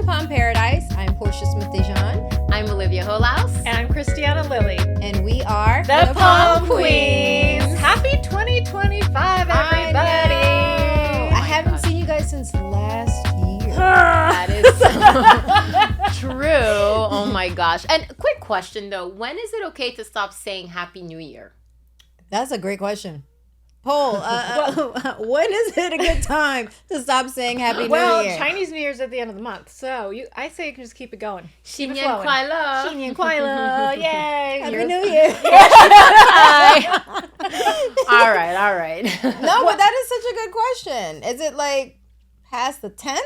Upon Paradise. I'm Portia Smith-Dejean. I'm Olivia Holaus. And I'm Christiana Lilly. And we are the Palm Queens. Happy 2025, everybody. I haven't seen you guys since last year. That is so true. Oh my gosh. And quick question though, when is it okay to stop saying Happy New Year? That's a great question. Poll, when is it a good time to stop saying Happy New Year? Well, Chinese New Year's at the end of the month, so I say you can just keep it going. 新年快乐. 新年快乐. Yay. Happy New Year. All right. No, but that is such a good question. Is it like past the 10th?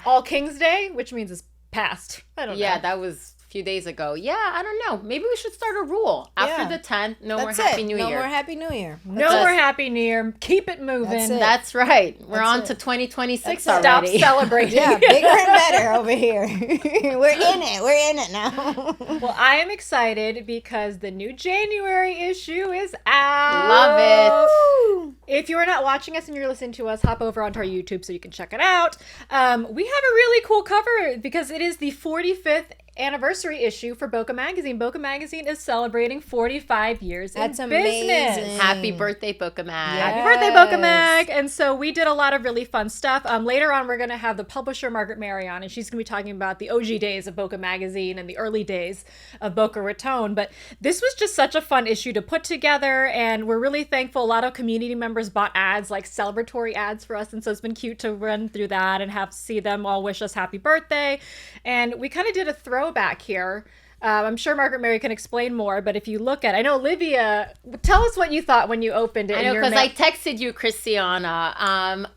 All King's Day, which means it's past. I don't know. Yeah, that was a few days ago. Yeah, I don't know. Maybe we should start a rule. After the 10th, no more Happy New Year. No more Happy New Year. No more Happy New Year. Keep it moving. That's right. We're on to 2026 already. Stop celebrating. Yeah, bigger and better over here. We're in it now. Well, I am excited because the new January issue is out. Love it. If you are not watching us and you're listening to us, hop over onto our YouTube so you can check it out. We have a really cool cover because it is the 45th anniversary issue for Boca Magazine. Boca Magazine is celebrating 45 years in business. Amazing. Happy birthday, Boca Mag. Yes. Happy birthday, Boca Mag. And so we did a lot of really fun stuff. Later on, we're going to have the publisher, Margaret Mary, on, and she's going to be talking about the OG days of Boca Magazine and the early days of Boca Raton. But this was just such a fun issue to put together, and we're really thankful. A lot of community members bought ads, like celebratory ads for us, and so it's been cute to run through that and see them all wish us happy birthday. And we kind of did a throwback here. I'm sure Margaret Mary can explain more, but if you look at, I know Olivia, tell us what you thought when you opened it. I know, because I texted you, Christiana.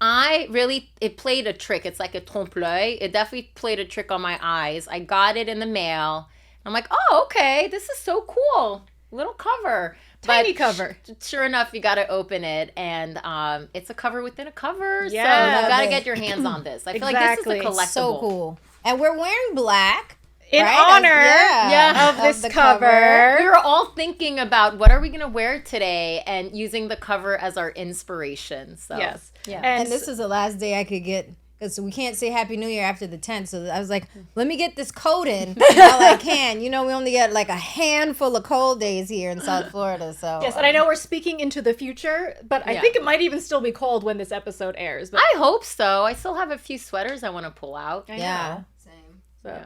It played a trick. It's like a trompe-l'oeil. It definitely played a trick on my eyes. I got it in the mail. I'm like, oh, okay, this is so cool. Little cover. Tiny cover. Sure enough, you got to open it, and it's a cover within a cover. Yeah, so you got to get your hands on this. I feel like this is a collectible. So cool. And we're wearing black. In honor of this cover. We were all thinking about what are we going to wear today and using the cover as our inspiration. So yes. Yeah. And this is the last day I could get, because we can't say Happy New Year after the 10th. So I was like, let me get this coat in while I can. You know, we only get like a handful of cold days here in South Florida. So yes, and I know we're speaking into the future, but I think it might even still be cold when this episode airs. But I hope so. I still have a few sweaters I want to pull out. Yeah. Same. So.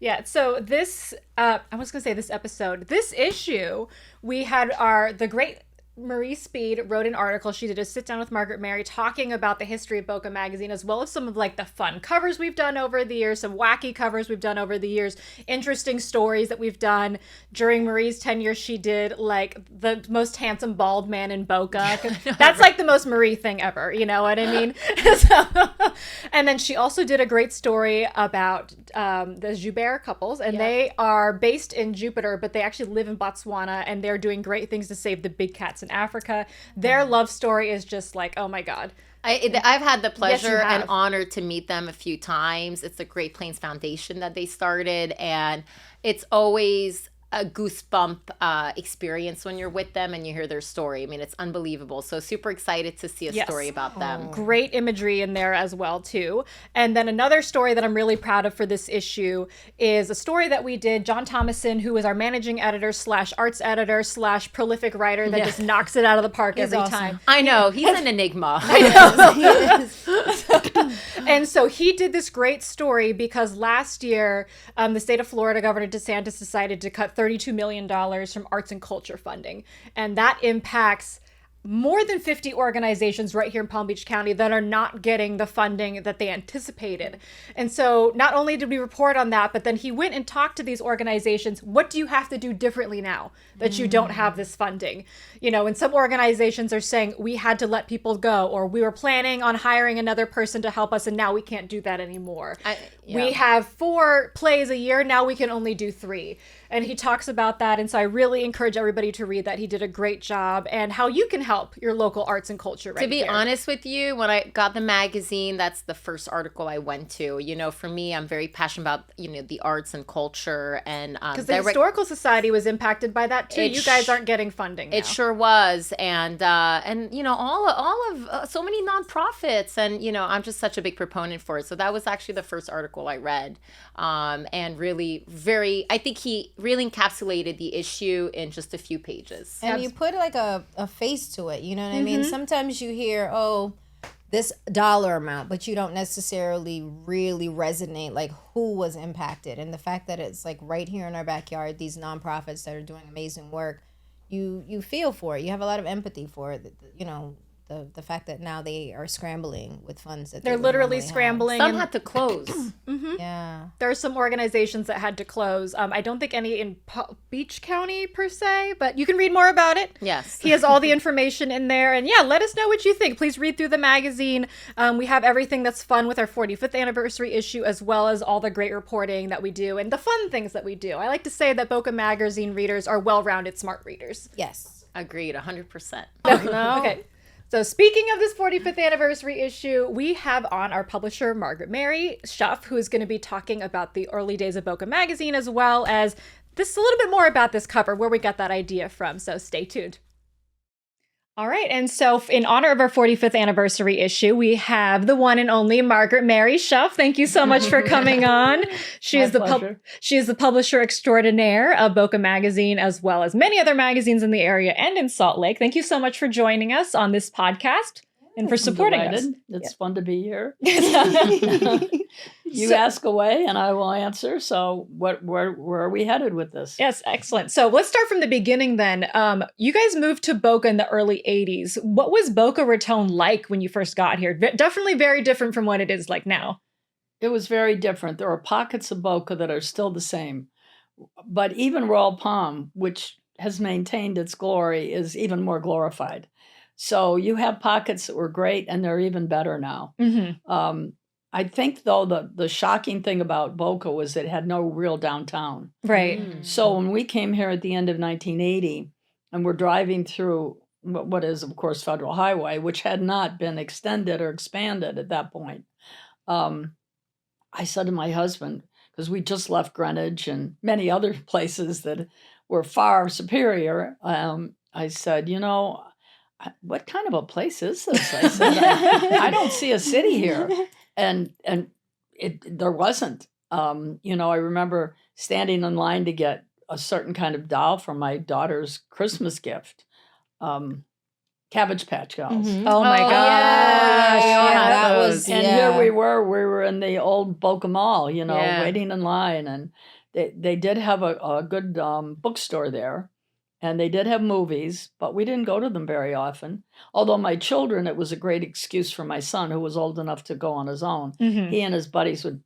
Yeah, so this, I was going to say this episode, this issue, we had the great Marie Speed wrote an article. She did a sit down with Margaret Mary talking about the history of Boca Magazine, as well as some of like the fun covers we've done over the years, some wacky covers we've done over the years, interesting stories that we've done. During Marie's tenure, she did like the most handsome bald man in Boca. That's like the most Marie thing ever, you know what I mean? And then she also did a great story about the Joubert couples, and they are based in Jupiter, but they actually live in Botswana, and they're doing great things to save the big cats in Africa. Their love story is just like, oh my God. I've had the pleasure have. and honor to meet them a few times. It's the Great Plains Foundation that they started, and it's always a goosebump experience when you're with them and you hear their story. I mean, it's unbelievable. So super excited to see a story about them. Great imagery in there as well, too. And then another story that I'm really proud of for this issue is a story that we did. John Thomason, who is our managing editor / arts editor / prolific writer that just knocks it out of the park every time. I know. He's an enigma. And so he did this great story because last year, the state of Florida, Governor DeSantis decided to cut $32 million from arts and culture funding. And that impacts more than 50 organizations right here in Palm Beach County that are not getting the funding that they anticipated. And so not only did we report on that, but then he went and talked to these organizations. What do you have to do differently now that you don't have this funding? You know, and some organizations are saying we had to let people go, or we were planning on hiring another person to help us, and now we can't do that anymore. We have 4 plays a year. Now we can only do 3. and he talks about that. And so I really encourage everybody to read that. He did a great job, and how you can help your local arts and culture right To be here. honest with you, when I got the magazine, that's the first article I went to. You know, for me, I'm very passionate about, you know, the arts and culture. And because the Historical Society was impacted by that too. You guys aren't getting funding now. It sure was. And you know, all of so many nonprofits. And, you know, I'm just such a big proponent for it. So that was actually the first article I read. And really I think he really encapsulated the issue in just a few pages. And you put like a face to it, you know what I mean? Sometimes you hear, oh, this dollar amount, but you don't necessarily really resonate like who was impacted. And the fact that it's like right here in our backyard, these nonprofits that are doing amazing work, you feel for it. You have a lot of empathy for it, you know. The fact that now they are scrambling with funds that they're literally scrambling. Some had to close. Yeah. There are some organizations that had to close. I don't think any in Beach County per se, but you can read more about it. Yes. He has all the information in there. And yeah, let us know what you think. Please read through the magazine. We have everything that's fun with our 45th anniversary issue, as well as all the great reporting that we do and the fun things that we do. I like to say that Boca Magazine readers are well-rounded, smart readers. Yes. Agreed, 100%. No. Okay. So speaking of this 45th anniversary issue, we have on our publisher, Margaret Mary Shuff, who is going to be talking about the early days of Boca Magazine, as well as this a little bit more about this cover, where we got that idea from. So stay tuned. All right. And so in honor of our 45th anniversary issue, we have the one and only Margaret Mary Shuff. Thank you so much for coming on. She is the publisher extraordinaire of Boca Magazine, as well as many other magazines in the area and in Salt Lake. Thank you so much for joining us on this podcast and for supporting us. It's fun to be here. You ask away and I will answer. So where are we headed with this? Yes, excellent. So let's start from the beginning then. You guys moved to Boca in the early 80s. What was Boca Raton like when you first got here? Definitely very different from what it is like now. It was very different. There are pockets of Boca that are still the same. But even Royal Palm, which has maintained its glory, is even more glorified. So you have pockets that were great, and they're even better now. I think, though, the shocking thing about Boca was it had no real downtown. Right. So when we came here at the end of 1980, and we're driving through what is, of course, Federal Highway, which had not been extended or expanded at that point, I said to my husband, because we just left Greenwich and many other places that were far superior, I said, you know, what kind of a place is this? I said, I don't see a city here. And there wasn't. You know, I remember standing in line to get a certain kind of doll for my daughter's Christmas gift. Cabbage Patch Dolls. Oh my gosh. Yeah, that was, And here we were in the old Boca Mall, you know, waiting in line. And they did have a good bookstore there. And they did have movies, but we didn't go to them very often. Although my children, it was a great excuse for my son, who was old enough to go on his own. He and his buddies would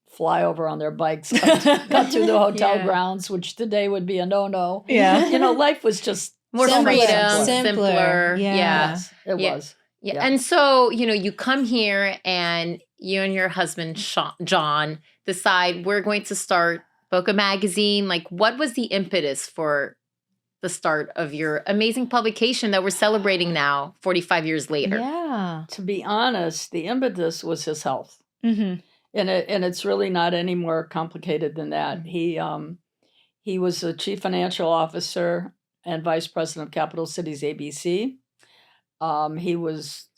fly over on their bikes, cut through the hotel grounds, which today would be a no-no. Yeah. You know, life was just more freedom, simpler. Yeah. It was. Yeah. And so, you know, you come here and you and your husband, John, decide we're going to start Boca Magazine. Like, what was the impetus for the start of your amazing publication that we're celebrating now, 45 years later? Yeah. To be honest, the impetus was his health. And it's really not any more complicated than that. He was the chief financial officer and vice president of Capital Cities ABC. He was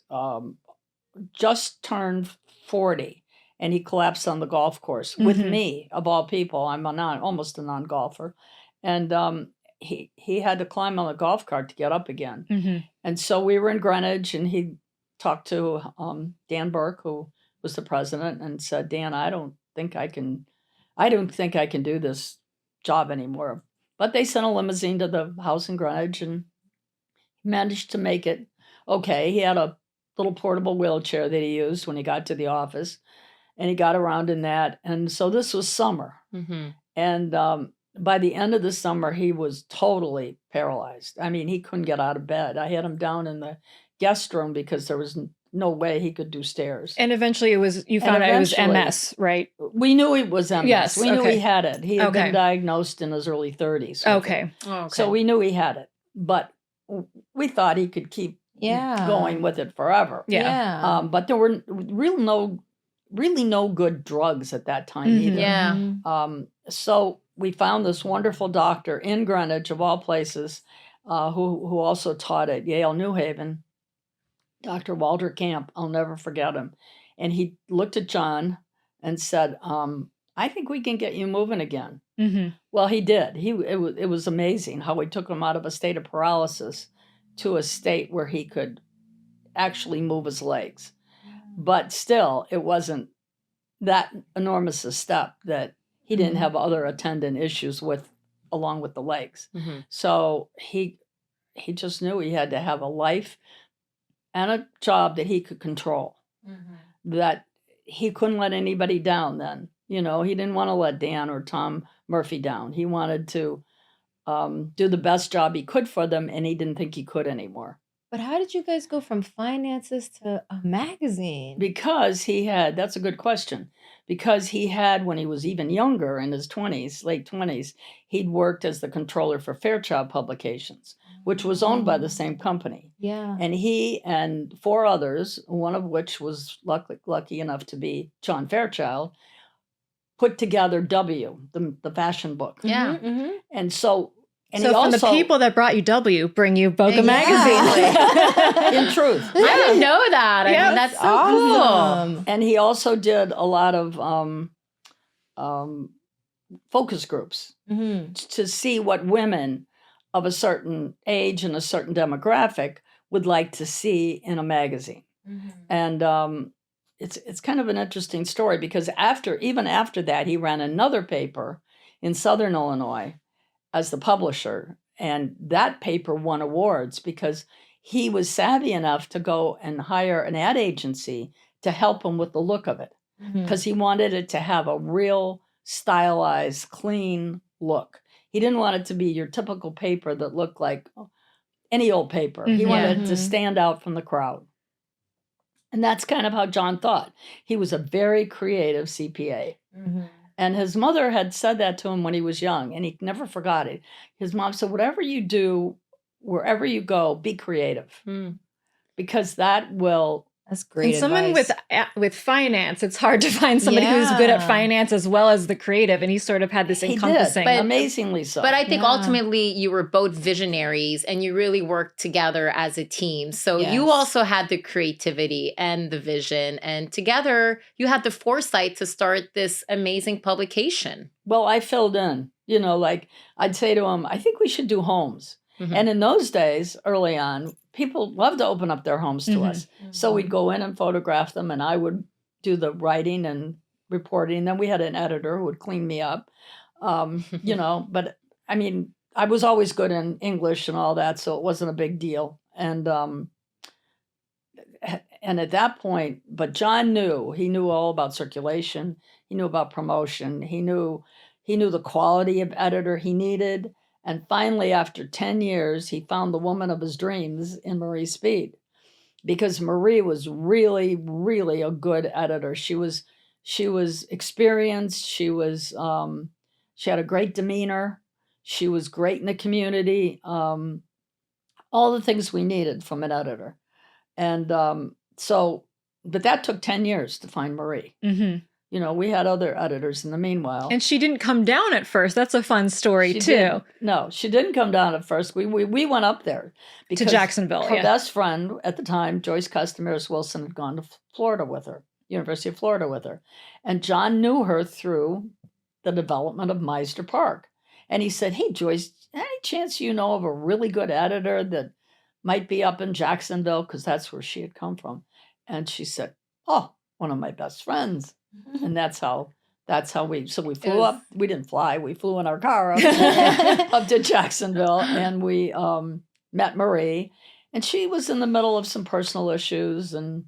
just turned 40, and he collapsed on the golf course with me, of all people. I'm almost a non-golfer. And he had to climb on the golf cart to get up again. And so we were in Greenwich, and he talked to Dan Burke, who was the president, and said, Dan, I don't think I can do this job anymore. But they sent a limousine to the house in Greenwich and managed to make it okay. He had a little portable wheelchair that he used when he got to the office, and he got around in that. And so this was summer. And by the end of the summer, he was totally paralyzed. I mean, he couldn't get out of bed. I had him down in the guest room because there was no way he could do stairs. And eventually you found out it was MS, right? We knew it was MS. Yes, We knew okay. he had it. He had Okay. been diagnosed in his early 30s. Okay. So we knew he had it. But we thought he could keep going with it forever. Yeah. But there were really no good drugs at that time either. Yeah. So we found this wonderful doctor in Greenwich, of all places, who also taught at Yale New Haven, Dr. Walter Camp. I'll never forget him. And he looked at John and said, I think we can get you moving again. Mm-hmm. Well, he did. It was amazing how we took him out of a state of paralysis to a state where he could actually move his legs. But still, it wasn't that enormous a step that he didn't have other attendant issues along with the legs. Mm-hmm. So he just knew he had to have a life and a job that he could control, that he couldn't let anybody down then. He didn't want to let Dan or Tom Murphy down. He wanted to do the best job he could for them, and he didn't think he could anymore. But how did you guys go from finances to a magazine? Because that's a good question. Because he had, when he was even younger, in his 20s, late 20s, he'd worked as the controller for Fairchild Publications, which was owned by the same company. Yeah. And he and 4 others, one of which was lucky enough to be John Fairchild, put together W, the fashion book. Yeah. Mm-hmm. And so... And so he from also, the people that brought you W, bring you Boca Magazine. in truth. I didn't know that. I mean, that's so awesome. cool. And he also did a lot of focus groups to see what women of a certain age and a certain demographic would like to see in a magazine. And it's kind of an interesting story because even after that, he ran another paper in Southern Illinois as the publisher. And that paper won awards because he was savvy enough to go and hire an ad agency to help him with the look of it. Because he wanted it to have a real stylized, clean look. He didn't want it to be your typical paper that looked like any old paper. He wanted it to stand out from the crowd. And that's kind of how John thought. He was a very creative CPA. And his mother had said that to him when he was young, and he never forgot it. His mom said, whatever you do, wherever you go, be creative. Because that will... That's great. And someone advice. with finance, it's hard to find somebody who's good at finance as well as the creative. And he sort of had this encompassing. But amazingly so. But I think ultimately you were both visionaries and you really worked together as a team. So you also had the creativity and the vision. And together you had the foresight to start this amazing publication. Well, I filled in. Like I'd say to him, I think we should do homes. And in those days, early on, people loved to open up their homes to us. So we'd go in and photograph them, and I would do the writing and reporting. Then we had an editor who would clean me up, But, I mean, I was always good in English and all that, so it wasn't a big deal. And at that point, but John knew. He knew all about circulation. He knew about promotion. He knew the quality of editor he needed. And finally, after 10 years, he found the woman of his dreams in Marie Speed, because Marie was really, really a good editor. She was experienced. She had a great demeanor. She was great in the community. All the things we needed from an editor. And but that took 10 years to find Marie. We had other editors in the meanwhile. And she didn't come down at first. That's a fun story, too. No, she didn't come down at first. We went up there. To Jacksonville, her best friend at the time, Joyce Custamaris Wilson, had gone to Florida with her, University of Florida with her. And John knew her through the development of Meister Park. And he said, hey, Joyce, any chance you know of a really good editor that might be up in Jacksonville? Because that's where she had come from. And she said, oh, one of my best friends. And that's how we flew up. We didn't fly. We flew in our car up to Jacksonville, and we met Marie. And she was in the middle of some personal issues and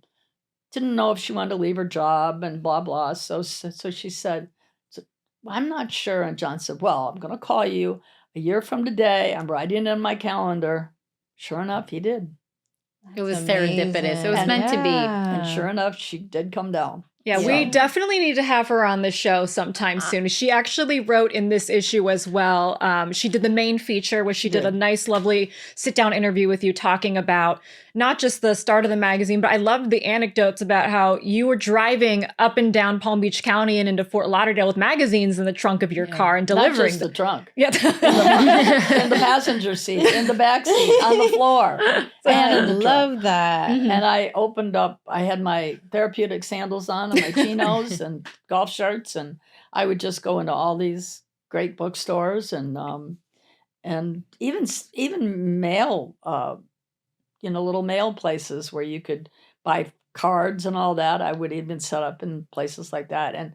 didn't know if she wanted to leave her job and blah, blah. So she said, I'm not sure. And John said, well, I'm going to call you a year from today. I'm writing it in my calendar. Sure enough, he did. It was amazing. serendipitous. It was meant to be. And sure enough, she did come down. Yeah, we definitely need to have her on the show sometime soon. She actually wrote in this issue as well. She did the main feature where she did a nice, lovely sit-down interview with you talking about not just the start of the magazine, but I loved the anecdotes about how you were driving up and down Palm Beach County and into Fort Lauderdale with magazines in the trunk of your car and delivering Not just the trunk. Yeah. In the passenger seat, in the back seat, on the floor. I love that. And I opened up, I had my therapeutic sandals on and my chinos and golf shirts, and I would just go into all these great bookstores and even mail, little mail places where you could buy cards and all that. I would even set up in places like that, and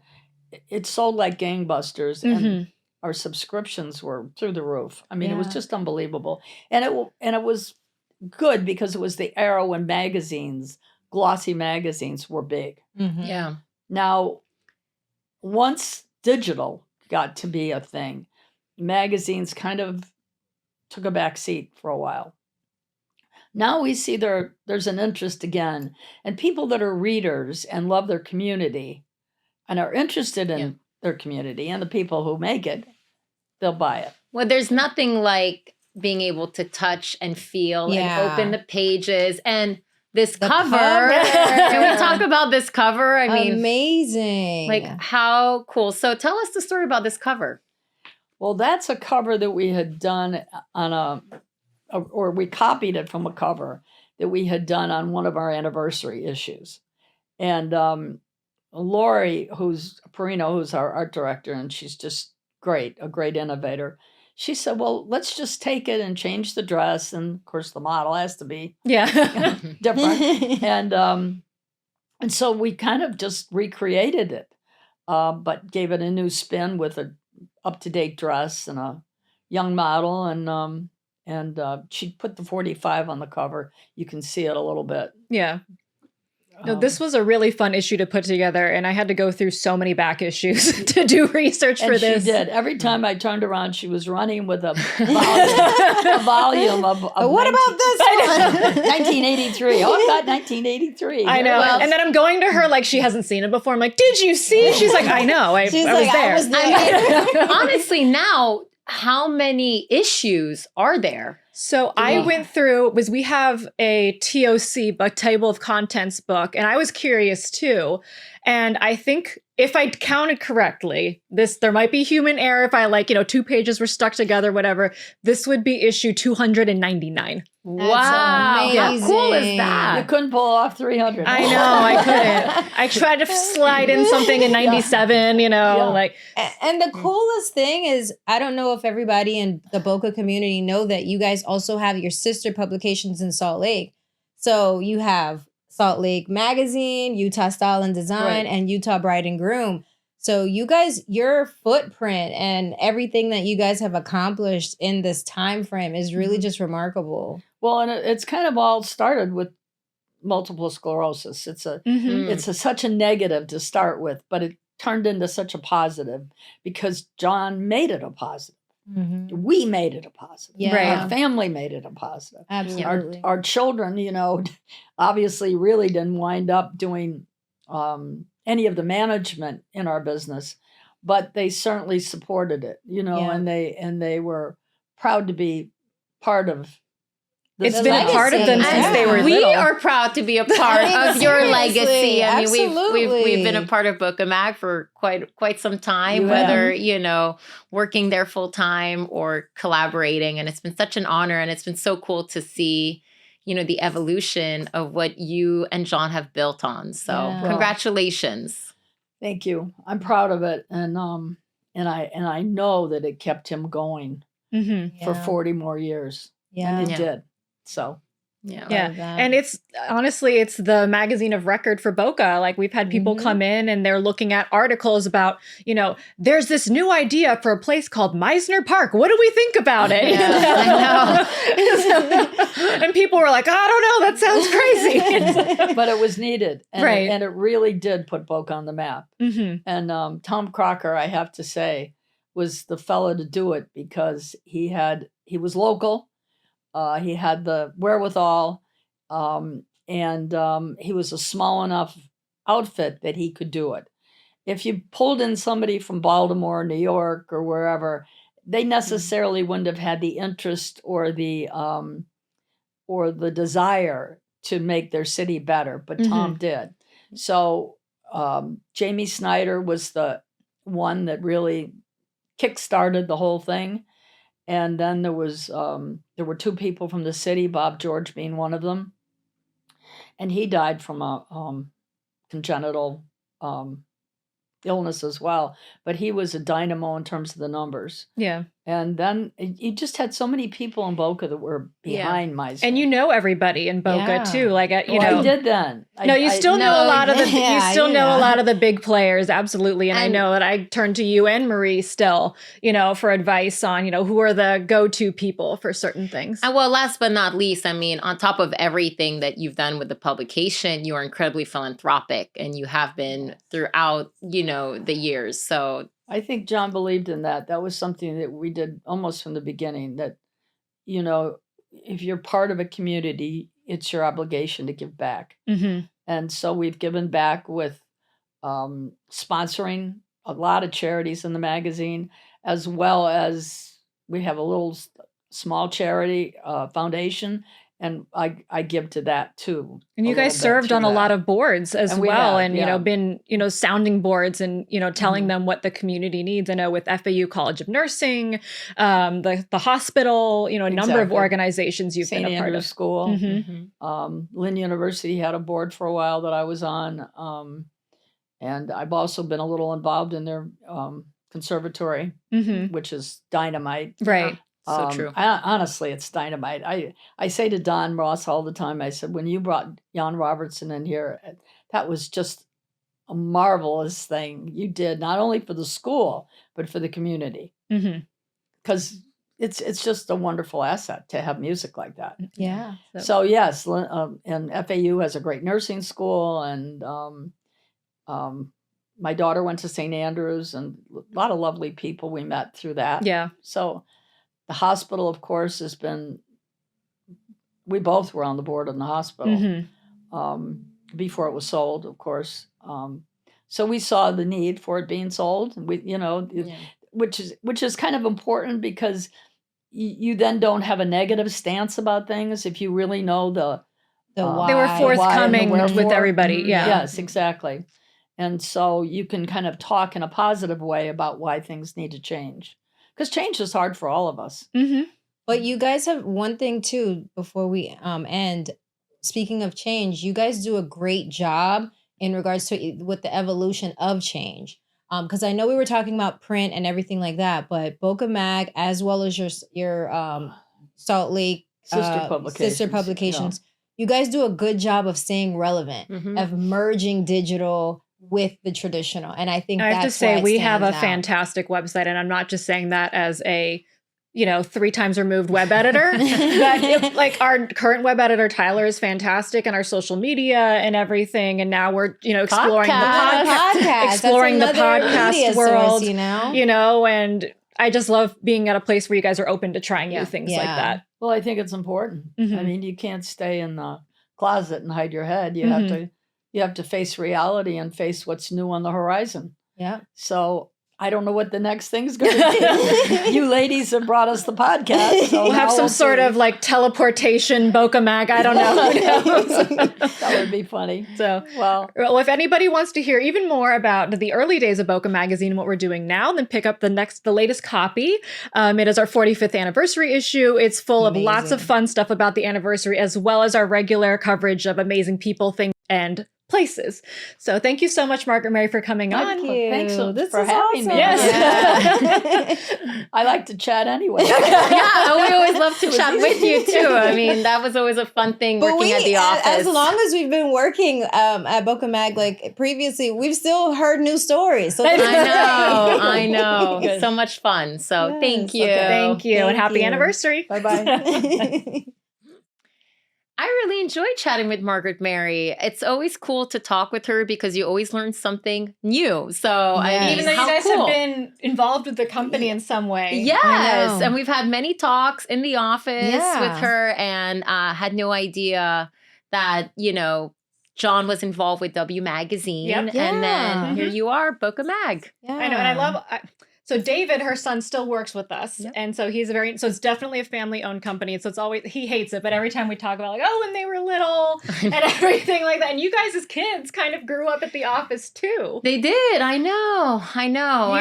it sold like gangbusters. And our subscriptions were through the roof. I mean, it was just unbelievable, and it was good because it was the era when glossy magazines were big. Yeah. Now, once digital got to be a thing, magazines kind of took a back seat for a while. Now we see there's an interest again, and people that are readers and love their community and are interested in their community and the people who make it, they'll buy it. Well, there's nothing like being able to touch and feel and open the pages and this cover. Can we talk about this cover? I mean, amazing. Like, how cool. So tell us the story about this cover. Well, that's a cover that we had done or we copied it from a cover that we had done on one of our anniversary issues. And Lori, who's our art director, and she's just great, a great innovator. She said, well, let's just take it and change the dress. And of course, the model has to be different. And so we kind of just recreated it, but gave it a new spin with an up-to-date dress and a young model. And she put the 45 on the cover. You can see it a little bit. Yeah. No, this was a really fun issue to put together, and I had to go through so many back issues to do research for this. She did. Every time I turned around, she was running with a volume of what about this one? 1983. Oh, God, 1983. I know. And then I'm going to her like she hasn't seen it before. I'm like, did you see? She's like, I know. I was there. Honestly, now, how many issues are there? So I went through, we have a TOC book, table of contents book, and I was curious too. And I think if I counted correctly, there might be human error if I 2 pages were stuck together, whatever. This would be issue 299. Wow. How cool is that? You couldn't pull off 300. I know, I couldn't. I tried to slide in something in 97, And the coolest thing is, I don't know if everybody in the Boca community know that you guys also have your sister publications in Salt Lake. So you have Salt Lake Magazine, Utah Style and Design, and Utah Bride and Groom. So you guys, your footprint and everything that you guys have accomplished in this time frame is really just remarkable. Well, and it's kind of all started with multiple sclerosis. It's such a negative to start with, but it turned into such a positive because John made it a positive. We made it a positive. Our family made it a positive. Absolutely. Our children, obviously really didn't wind up doing any of the management in our business, but they certainly supported it, and they were proud to be part of this. It's been a part of them since they were little. We are proud to be a part of your legacy. I mean, absolutely. we've been a part of Boca Mag for quite some time, whether working there full time or collaborating, and it's been such an honor, and it's been so cool to see the evolution of what you and John have built on. So congratulations. Thank you. I'm proud of it. And I know that it kept him going for 40 more years. Yeah. And it did. So and it's honestly, it's the magazine of record for Boca. Like, we've had people come in and they're looking at articles about, there's this new idea for a place called Meisner Park. What do we think about it? I know. And people were like, I don't know, that sounds crazy. But it was needed. And, Right. and it really did put Boca on the map. And Tom Crocker, I have to say, was the fellow to do it because he was local. He had the wherewithal. He was a small enough outfit that he could do it. If you pulled in somebody from Baltimore, New York, or wherever, they necessarily wouldn't have had the interest or the desire to make their city better, but Tom did. So Jamie Snyder was the one that really kick-started the whole thing. And then there were two people from the city, Bob George being one of them. And he died from a congenital illness as well. But he was a dynamo in terms of the numbers. Yeah. And then you just had so many people in Boca that were behind Meisner. And you know everybody in Boca too. Like you know, I did then. No, you still know a lot of the a lot of the big players, absolutely. And I know that I turned to you and Marie still, for advice on, who are the go-to people for certain things. And well, last but not least, I mean, on top of everything that you've done with the publication, you are incredibly philanthropic, and you have been throughout, the years. So I think John believed in that. That was something that we did almost from the beginning, that, if you're part of a community, it's your obligation to give back. And so we've given back with sponsoring a lot of charities in the magazine, as well as we have a little small charity foundation. And I give to that too. And you guys served on a lot of boards as well. And, been, sounding boards and, telling them what the community needs. I know with FAU College of Nursing, the hospital, a number of organizations you've been a part of. School. Lynn University had a board for a while that I was on. And I've also been a little involved in their conservatory, which is dynamite. Right. So true. Honestly, it's dynamite. I say to Don Ross all the time, I said, when you brought Jan Robertson in here, that was just a marvelous thing you did, not only for the school, but for the community. Because it's just a wonderful asset to have music like that. Yeah. So yes, and FAU has a great nursing school, and my daughter went to St. Andrews, and a lot of lovely people we met through that. Yeah. So the hospital, of course, has been, we both were on the board in the hospital before it was sold, of course. So we saw the need for it being sold, which is kind of important, because you then don't have a negative stance about things if you really know the why. They were forthcoming with everybody. Yeah. Yes, exactly. And so you can kind of talk in a positive way about why things need to change. Because change is hard for all of us. But you guys have one thing too, before we end. Speaking of change, you guys do a great job in regards to with the evolution of change. Because I know we were talking about print and everything like that, but Boca Mag, as well as your Salt Lake sister publications, you guys do a good job of staying relevant, of merging digital with the traditional. And I think I have to say we have a fantastic website, and I'm not just saying that as a 3 times removed web editor. But our current web editor Tyler is fantastic, and our social media and everything. And now we're exploring the podcast world. And I just love being at a place where you guys are open to trying new things like that. Well, I think it's important. I mean, you can't stay in the closet and hide your head. You have to face reality and face what's new on the horizon. Yeah. So I don't know what the next thing's going to be. You ladies have brought us the podcast. So we'll have some sort of teleportation Boca Mag. I don't know. That would be funny. So, well, if anybody wants to hear even more about the early days of Boca Magazine and what we're doing now, then pick up the latest copy. It is our 45th anniversary issue. It's full of lots of fun stuff about the anniversary, as well as our regular coverage of amazing people, things, and places. So thank you so much, Margaret Mary, for coming on. Thank you. Thanks for having me. Yes. Yeah. I like to chat anyway. Yeah, we always love to chat with you too. I mean, that was always a fun thing working at the office. As long as we've been working at Boca Mag, previously, we've still heard new stories. So I know. So much fun. So thank you. Okay. Thank you. And happy anniversary. Bye-bye. I really enjoy chatting with Margaret Mary. It's always cool to talk with her because you always learn something new. So even though you guys have been involved with the company in some way. Yes. And we've had many talks in the office with her, and had no idea that, John was involved with W Magazine. Yep. And then Yeah. here you are, Boca Mag. Yeah. I know, and I love. So David, her son, still works with us, Yep. and so so it's definitely a family-owned company. So it's always, he hates it, but every time we talk about when they were little and everything like that, and you guys as kids kind of grew up at the office too. They did. I know.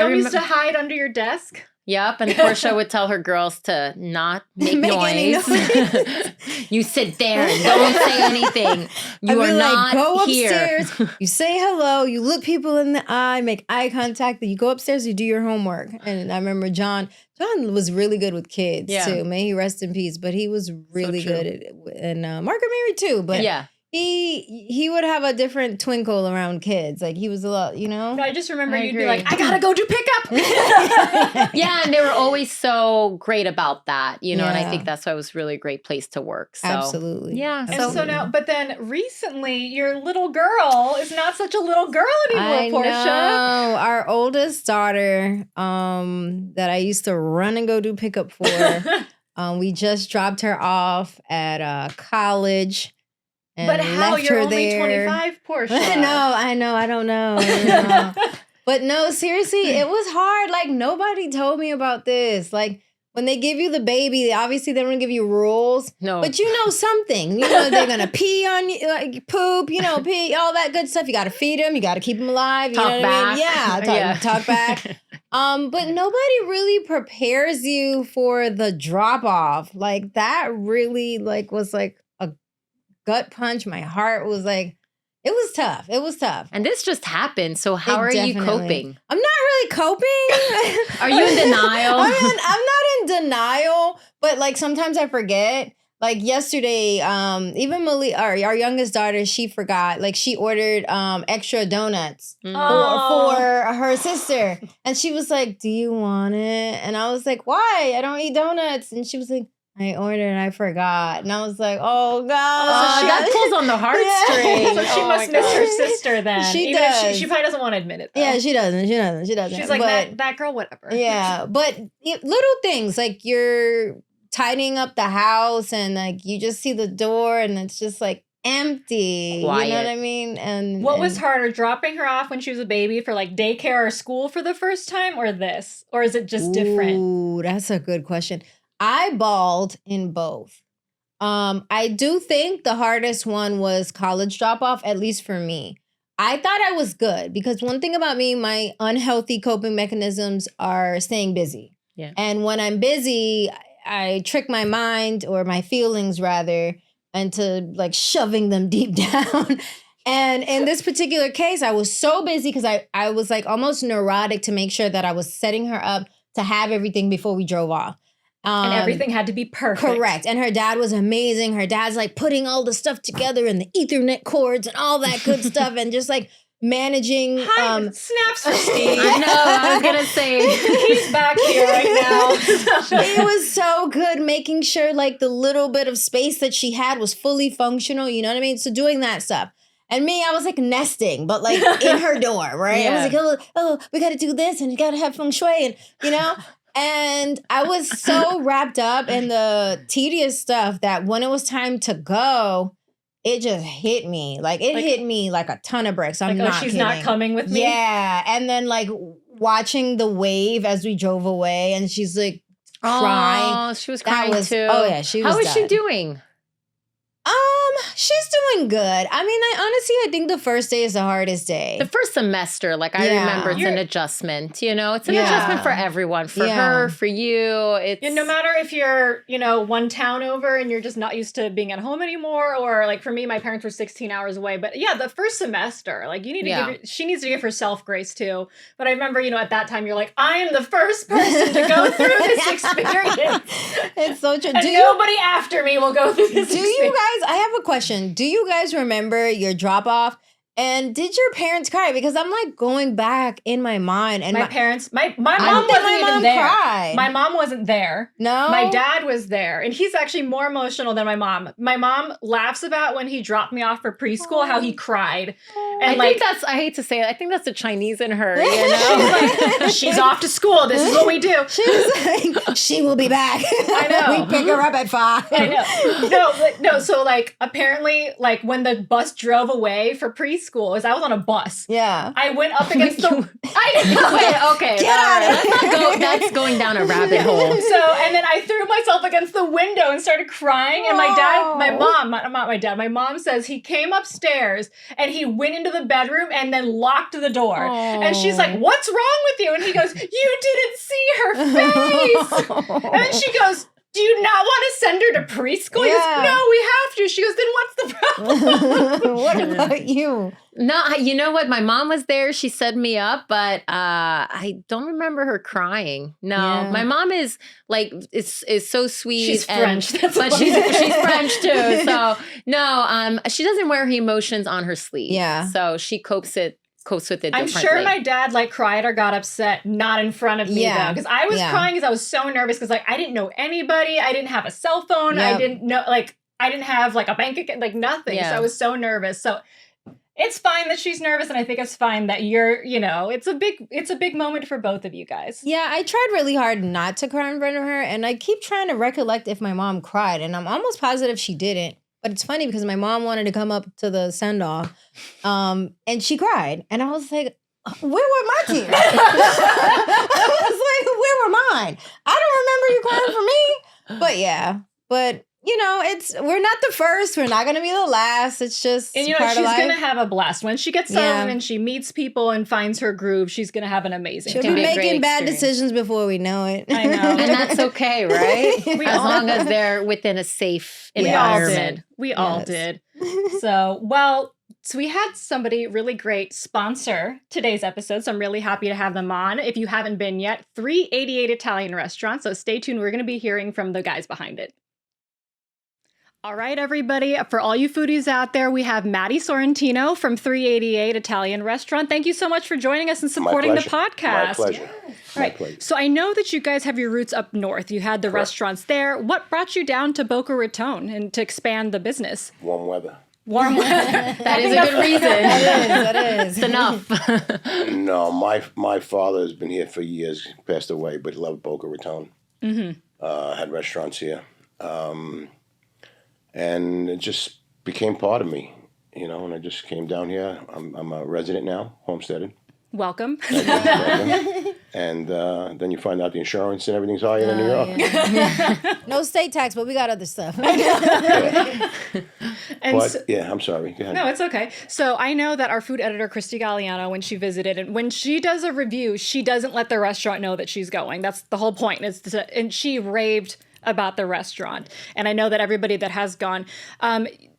You used to hide under your desk. Yep, and Portia would tell her girls to not make any noise. noise. You sit there and don't say anything. You I'd are be not go here. upstairs, you say hello, you look people in the eye, make eye contact, then you go upstairs, you do your homework. And I remember John was really good with kids too. May he rest in peace. But he was really good at it. And Margaret Mary too. But yeah. He would have a different twinkle around kids. Like he was a lot, No, I just remember you'd agree. be like, I gotta go do pickup. Yeah, and they were always so great about that, and I Yeah. think that's why it was really a great place to work. So Absolutely. Yeah. And so now, but then recently, your little girl is not such a little girl anymore, Portia. know. Our oldest daughter, that I used to run and go do pickup for, we just dropped her off at college. And But how? left You're her only there. 25, Portia. I know. I don't know. But no, seriously, it was hard. Like nobody told me about this. Like when they give you the baby, obviously they don't give you rules. No. But you know something. They're gonna pee on you, like poop. Pee, all that good stuff. You got to feed them. You got to keep them alive. You Talk know what back. I mean? Yeah, talk back. But nobody really prepares you for the drop off. Like that really was like a gut punch. My heart was like, it was tough. It was tough. And this just happened. So how are you coping? I'm not really coping. Are you in denial? I'm not in denial, but like sometimes I forget. Like yesterday, even our youngest daughter, she forgot. Like she ordered extra donuts for her sister. And she was like, "Do you want it?" And I was like, "Why? I don't eat donuts." And she was like, "I ordered and I forgot." And I was like, "Oh God." That pulls on the heartstrings. So she must miss her sister then. She Even does. If she probably doesn't want to admit it, though. Yeah, she doesn't. She's like, But- that girl, whatever. Yeah, but little things like you're tidying up the house and like you just see the door and it's just like empty. Quiet. You know what I mean? And What was harder, dropping her off when she was a baby for like daycare or school for the first time, or this? Or is it just different? Ooh, that's a good question. I bawled in both. I do think the hardest one was college drop off, at least for me. I thought I was good because one thing about me, my unhealthy coping mechanisms are staying busy. Yeah. And when I'm busy, I trick my mind or my feelings rather into like shoving them deep down. And in this particular case, I was so busy because I was like almost neurotic to make sure that I was setting her up to have everything before we drove off. And everything had to be perfect. Correct. And her dad was amazing. Her dad's like putting all the stuff together and the Ethernet cords and all that good stuff and just like managing. Snaps for Steve. I know. I was gonna say He's back here right now. It was so good making sure like the little bit of space that she had was fully functional. You know what I mean? So doing that stuff. And me, I was like nesting, but like in her door, right? Yeah. I was like, oh, we got to do this and you got to have feng shui and, And I was so wrapped up in the tedious stuff that when it was time to go, it just hit me. Like it hit me like a ton of bricks. I'm not she's kidding. not coming with me. Yeah. And then like watching the wave as we drove away and she's like crying. Oh, she was crying too. Oh yeah, she was How is she done. doing? She's doing good. I mean, I think the first day is the hardest day. The first semester, like I Yeah. remember, it's an adjustment. It's an Yeah. adjustment for everyone, for Yeah. her, for you. It's And no matter if you're, one town over and you're just not used to being at home anymore, or like for me, my parents were 16 hours away. But yeah, the first semester, like you need to she needs to give herself grace too. But I remember, at that time you're like, I am the first person to go through this experience. It's so true. And nobody after me will go through this Do experience. you guys, I have a question. Do you guys remember your drop off? And did your parents cry? Because I'm like going back in my mind and My parents, my mom I don't think wasn't my even mom there. cried. My mom wasn't there. No? My dad was there, and he's actually more emotional than my mom. My mom laughs about when he dropped me off for preschool, how he cried. And I hate to say it, I think that's the Chinese in her, you know? She's off to school. This is what we do. She's like, she will be back. I know. We pick her up at 5. I know. No. So like, apparently, like when the bus drove away for preschool, as I was on a bus. Yeah. I went up against the. I know. Okay. Get out of here. That's going down a rabbit hole. So, and then I threw myself against the window and started crying. And my mom says he came upstairs and he went into the bedroom and then locked the door. Aww. And she's like, "What's wrong with you?" And he goes, "You didn't see her face." And then she goes, "Do you not want to send her to preschool?" He goes, "No, we have to." She goes, "Then what's the problem?" What about you? No, you know what? My mom was there. She set me up, but I don't remember her crying. No, my mom is like is so sweet. She's French, but she's French too. So no, she doesn't wear her emotions on her sleeve. Yeah, so she copes with it I'm differently. sure my dad like cried or got upset, not in front of me though, because I was crying because I was so nervous because like I didn't know anybody, I didn't have a cell phone, I didn't know I didn't have like a bank account, like nothing. So I was so nervous. So it's fine that she's nervous, and I think it's fine that you're, it's a big moment for both of you guys. Yeah, I tried really hard not to cry in front of her, and I keep trying to recollect if my mom cried, and I'm almost positive she didn't. But it's funny because my mom wanted to come up to the send-off, and she cried. And I was like, where were my tears? I was like, where were mine? I don't remember you crying for me. But yeah, we're not the first. We're not going to be the last. It's just and part she's of life. going to have a blast. When she gets home and she meets people and finds her groove, she's going to have an amazing time. She'll be making bad decisions before we know it. I know. And that's okay, right? As long as they're within a safe environment. We all did. So we had somebody really great sponsor today's episode, so I'm really happy to have them on. If you haven't been yet, 388 Italian Restaurant. So stay tuned. We're going to be hearing from the guys behind it. All right, everybody. For all you foodies out there, we have Maddie Sorrentino from 388 Italian Restaurant. Thank you so much for joining us and supporting the podcast. My pleasure. All right. So I know that you guys have your roots up north. You had the restaurants there. What brought you down to Boca Raton and to expand the business? Warm weather. Warm weather. That is a good reason. That is. It's enough. No, my father has been here for years. He passed away, but he loved Boca Raton. Mm-hmm. Had restaurants here. And it just became part of me, and I just came down here. I'm a resident now, homesteaded. Welcome. And then you find out the insurance and everything's higher than New York. Yeah. No state tax, but we got other stuff. I'm sorry. Go ahead. No, it's okay. So I know that our food editor, Christy Galliano, when she visited, and when she does a review, she doesn't let the restaurant know that she's going. That's the whole point. And she raved about the restaurant. And I know that everybody that has gone,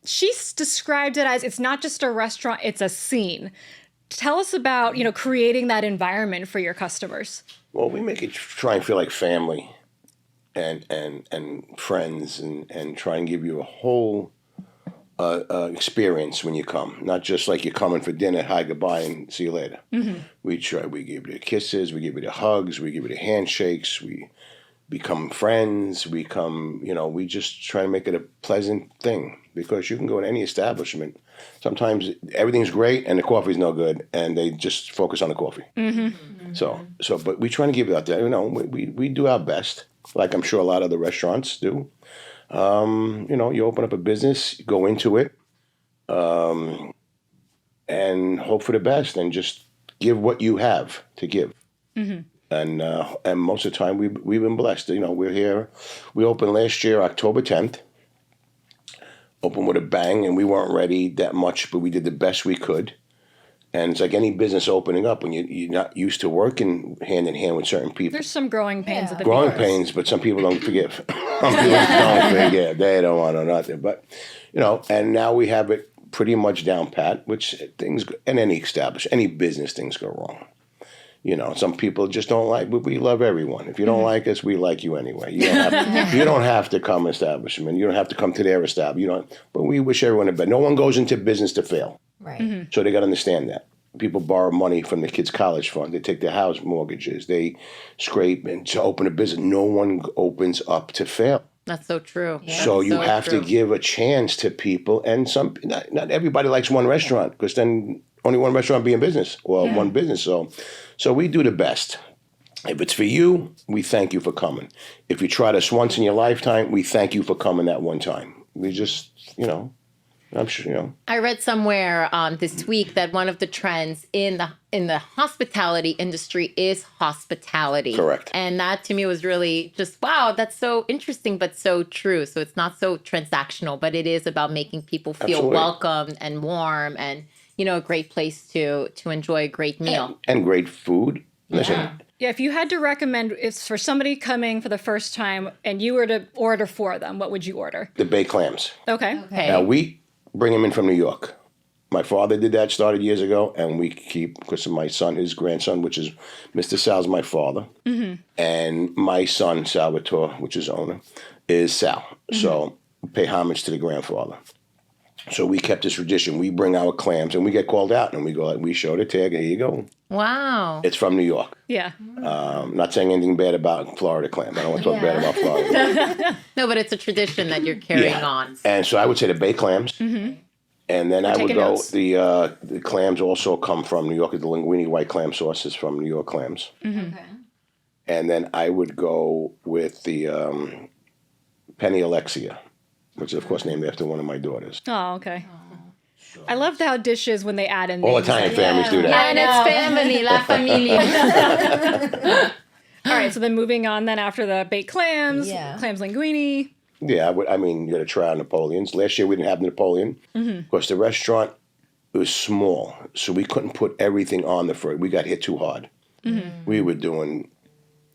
she's described it as it's not just a restaurant, it's a scene. Tell us about, creating that environment for your customers. Well, we make it try and feel like family and friends and try and give you a whole experience when you come. Not just like you're coming for dinner, hi, goodbye, and see you later. Mm-hmm. We give you the kisses, we give you the hugs, we give you the handshakes, we become friends, we just try to make it a pleasant thing, because you can go to any establishment. Sometimes everything's great and the coffee's no good, and they just focus on the coffee. Mm-hmm. So, but we try to give out that, we do our best, like I'm sure a lot of the restaurants do. You open up a business, go into it, and hope for the best, and just give what you have to give. Mm-hmm. And most of the time we've been blessed. We're here. We opened last year, October 10th. Opened with a bang, and we weren't ready that much, but we did the best we could. And it's like any business opening up when you're not used to working hand in hand with certain people. There's some growing pains at the growing beginning. Pains, but some people don't forgive. Some people don't forgive. They don't want to nothing. But and now we have it pretty much down pat. Which things in any business, things go wrong. Some people just don't like, but we love everyone. If you don't like us, we like you anyway. You don't have to come establishment. You don't have to come to their establishment. But we wish everyone the best. No one goes into business to fail. Right. Mm-hmm. So they got to understand that. People borrow money from the kids' college fund. They take their house mortgages. They scrape and to open a business. No one opens up to fail. That's so true. Yeah. So you have to give a chance to people. And not everybody likes one restaurant, because then only one restaurant be in business or one business. So we do the best. If it's for you, we thank you for coming. If you tried us once in your lifetime, we thank you for coming that one time. We just, I'm sure, I read somewhere this week that one of the trends in the hospitality industry is hospitality. Correct. And that to me was really just, wow, that's so interesting, but so true. So it's not so transactional, but it is about making people feel Absolutely. welcome and warm and, a great place to enjoy a great meal. And great food. Listen, Yeah, if you had to recommend, it's for somebody coming for the first time and you were to order for them, what would you order? the baked clams. Okay. Now, we bring them in from New York. My father did that, started years ago, and we keep, because of my son, his grandson, which is Mr. Sal's my father, and my son, Salvatore, which is owner, is Sal. So we pay homage to the grandfather. So we kept this tradition. We bring our clams, and we get called out, and we go, we show the tag, here you go. Wow. It's from New York. Yeah. Not saying anything bad about Florida clam. I don't want to talk bad about Florida. No, but it's a tradition that you're carrying on. And so I would say the baked clams. And then I would taking go, notes. the clams also come from New York. The linguine white clam sauce is from New York clams. Okay. And then I would go with the Penny Alexia, which is, of course, named after one of my daughters. Oh, okay. I loved how dishes, when they add in All names. Italian families do that. And it's family, la familia. All right, so then moving on then after the baked clams, Yeah. clams linguine. Yeah, you got to try out Napoleons. Last year we didn't have the Napoleon because the restaurant was small, so we couldn't put everything on the fridge. We got hit too hard. We were doing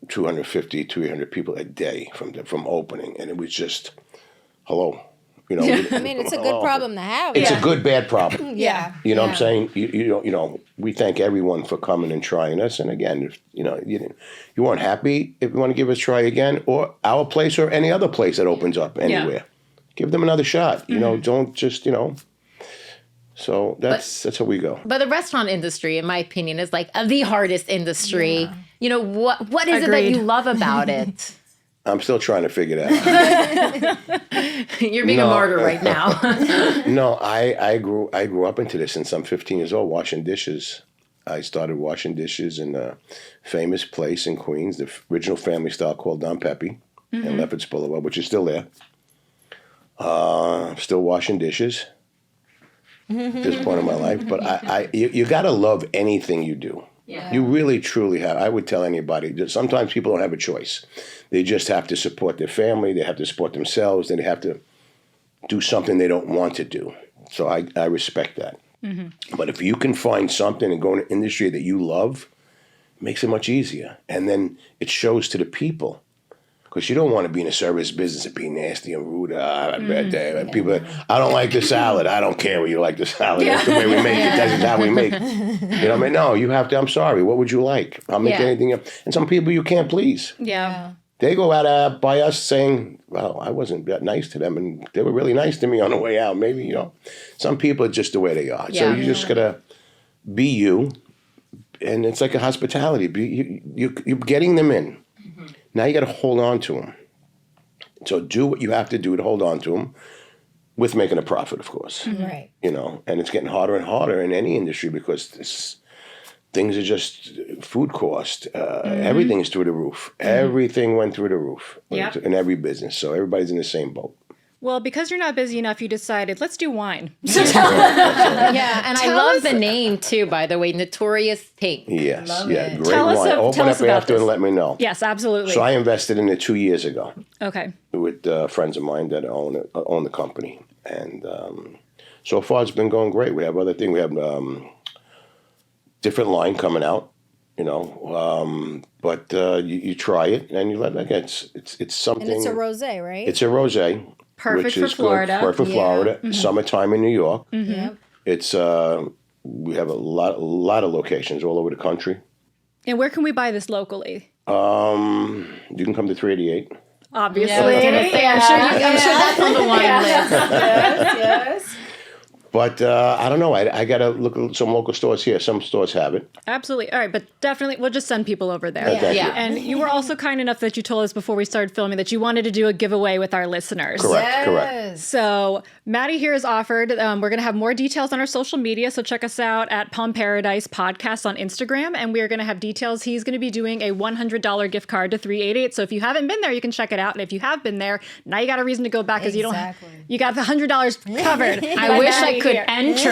250, 300 people a day from opening, and it was just, hello. I mean, it's a good hello. problem to have. It's a good, bad problem. Yeah. You know what I'm saying? We thank everyone for coming and trying us. And again, if, you weren't happy, if you want to give us a try again, or our place or any other place that opens up anywhere, give them another shot. Don't just, So that's how we go. But the restaurant industry, in my opinion, is like the hardest industry. What is it that Agreed. you love about it? I'm still trying to figure that out. You're being a martyr right now. No, I grew up into this since I'm 15 years old, washing dishes. I started washing dishes in a famous place in Queens, the original family style called Don Pepe in Lefferts Boulevard, which is still there. Still washing dishes at this point in my life. But you got to love anything you do. Yeah. You really, truly have. I would tell anybody that sometimes people don't have a choice. They just have to support their family. They have to support themselves. They have to do something they don't want to do. So I respect that. But if you can find something and go in an industry that you love, it makes it much easier. And then it shows to the people. Because you don't want to be in a service business and be nasty and rude. People, I don't like the salad. I don't care whether you like the salad. That's the way we make it. That's how we make it. You know what I mean? No, you have to. I'm sorry. What would you like? I'll make anything else. And some people you can't please. Yeah. They go out by us saying, well, I wasn't that nice to them. And they were really nice to me on the way out. Maybe, some people are just the way they are. So you just got to be you. And it's like a hospitality. You're getting them in. Now you got to hold on to them. So do what you have to do to hold on to them, with making a profit, of course. Right. And it's getting harder and harder in any industry because things are just food cost. Everything is through the roof. Everything went through the roof in every business. So everybody's in the same boat. Well, because you're not busy enough, you decided, let's do wine. Yeah, and I love the name too, by the way, Notorious Pink. Yes. Love Yeah. it. Great Tell us wine. ab- Open tell up us about after this. and let me know. Yes, absolutely. So I invested in it 2 years ago. Okay. With friends of mine that own the company, and so far it's been going great. We have other things. We have different line coming out, but you try it and you let it. It's something. And it's a rosé, right? It's a rosé, Perfect which for is Florida. Good. Perfect for Florida. Summertime in New York. Yep. It's we have a lot of locations all over the country. And where can we buy this locally? You can come to 388. Obviously. I'm sure that's on the wine list. Yes. But I don't know. I got to look at some local stores here. Some stores have it. Absolutely. All right, but definitely we'll just send people over there. Thank you. And you were also kind enough that you told us before we started filming that you wanted to do a giveaway with our listeners. Correct. So Maddie here has offered, we're going to have more details on our social media. So check us out at Palm Paradise Podcast on Instagram. And we are going to have details. He's going to be doing a $100 gift card to 388. So if you haven't been there, you can check it out. And if you have been there, now you got a reason to go back because you got the $100 covered. I wish I could enter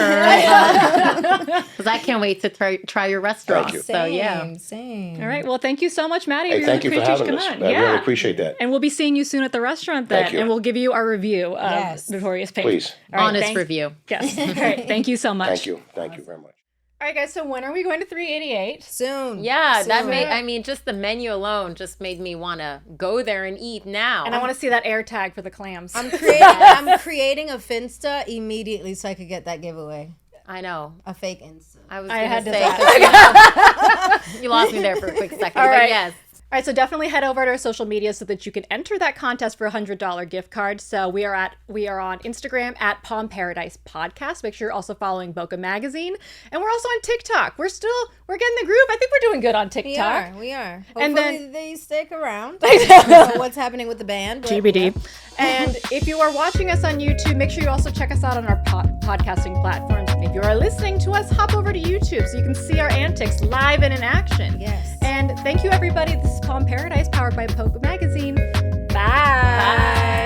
because I can't wait to try your restaurant. Same. All right. Well, thank you so much, Maddie. Hey, thank you for having us. On. I really appreciate that. And we'll be seeing you soon at the restaurant then. Thank you. And we'll give you our review of Notorious Pink. Please. All right, honest review. Yes. All right. Thank you so much. Thank you very much. All right, guys. So when are we going to 388? Soon. Yeah, Soon. that made, just the menu alone just made me want to go there and eat now. And I want to see that air tag for the clams. I'm creating a Finsta immediately so I could get that giveaway. I know. A fake Insta. I was I going had to to say, you lost me there for a quick second. All But right. yes. All right, so definitely head over to our social media so that you can enter that contest for a $100 gift card. So we are on Instagram at Palm Paradise Podcast. Make sure you're also following Boca Magazine, and we're also on TikTok. We're getting the groove. I think we're doing good on TikTok. We are. Hopefully And then they stick around. I don't know what's happening with the band. But TBD. And if you are watching us on YouTube, make sure you also check us out on our podcasting platforms. And if you are listening to us, hop over to YouTube so you can see our antics live and in action. Yes. And thank you, everybody. This is Palm Paradise, powered by Boca Magazine. Bye. Bye.